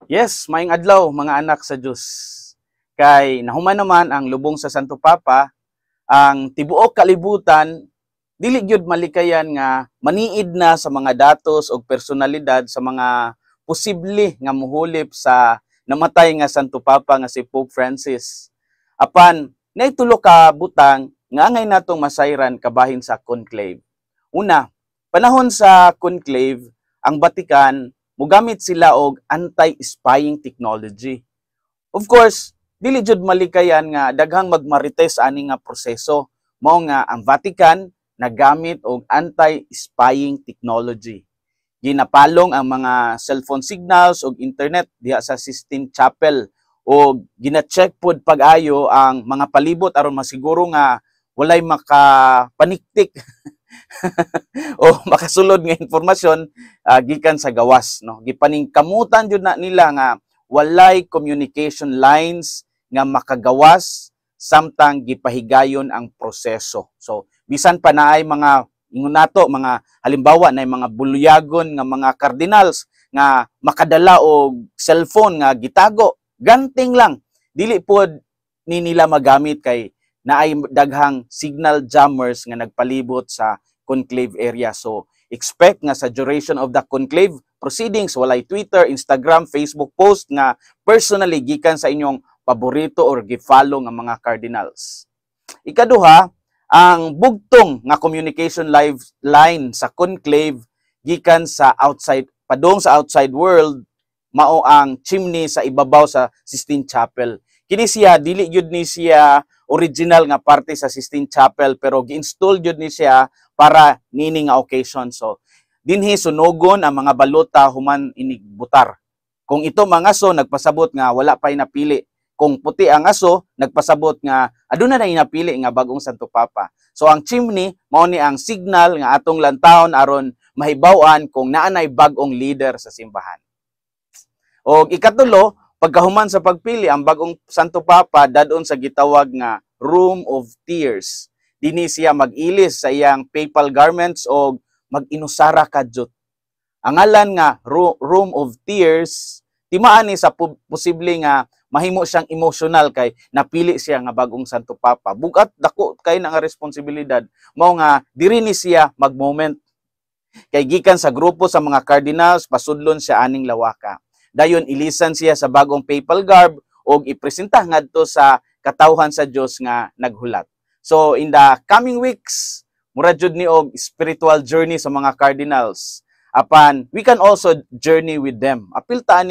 Yes, maayong adlaw mga anak sa Dios. Kay nahuman naman ang lubong sa Santo Papa, ang tibuok kalibutan dili gyud malikayan nga maniid na sa mga datos o personalidad sa mga posible nga muhulip sa namatay nga Santo Papa nga si Pope Francis. Apan nay tulo ka butang nga angay natong masayran kabahin sa conclave. Una, panahon sa conclave, ang Vatican mugamit sila og anti-spying technology. Of course, dili jud malikayan nga daghang magmarites ani nga proseso. Mao nga ang Vatican nagamit og anti-spying technology. Ginapalong ang mga cellphone signals og internet diha sa Sistine Chapel o gina-check pod pag-ayo ang mga palibot aron masiguro nga walay makapaniktik o makasulod nga informasyon gikan sa gawas, no. Gipaningkamutan jud na nila nga walay communication lines nga makagawas samtang gipahigayon ang proseso. So bisan pa naay mga ingon nato mga halimbawa na mga buluyagon nga mga cardinals nga makadala og cellphone nga gitago, ganting lang dili pod ni nila magamit kay naay daghang signal jammers nga nagpalibot sa conclave area. So expect nga sa duration of the conclave proceedings walay Twitter, Instagram, Facebook post nga personally gikan sa inyong paborito or gi-follow nga mga cardinals. Ikaduha, ang bugtong nga communication live line sa conclave gikan sa outside padung sa outside world mao ang chimney sa ibabaw sa Sistine Chapel. Kini siya dili gyud ni siya original nga parte sa Sistine Chapel pero gi-install gyud ni siya para nini nga occasion. So dinhi sunogon ang mga balota human inig butar. Kung ito mga aso nagpasabot nga wala pay napili. Kung puti ang aso nagpasabot nga aduna na napili nga bagong Santo Papa. So ang chimney mao ni ang signal nga atong lantawon aron mahibaw-an kung naanay bagong leader sa simbahan. O ikatulo, pagkahuman sa pagpili ang bagong Santo Papa dadon sa gitawag nga Room of Tears. Dini siya mag-ilis sa iyang papal garments o mag-inusara kadyot. Ang ngalan nga Room of Tears, timaan ni sa posible nga mahimo siyang emotional kay napili siya nga bagong Santo Papa. Bugat dako kay nga responsibilidad. Mao nga diri ni siya mag-moment. Kay gikan sa grupo sa mga cardinals pasudlon siya aning lawaka. Dayon ilisan siya sa bagong papal garb o ipresenta ngadto sa katawhan sa Dios nga naghulat. So in the coming weeks, mura jud ni og spiritual journey sa mga cardinals. Apan we can also journey with them. Apilta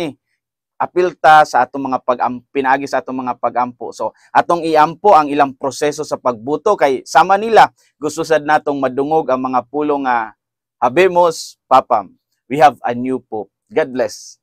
sa atong mga pinaagi sa atong mga pagampo. So atong iampo ang ilang proseso sa pagbuto kay sama nila gusto sad natong madungog ang mga pulong nga habemos papam. We have a new pope. God bless.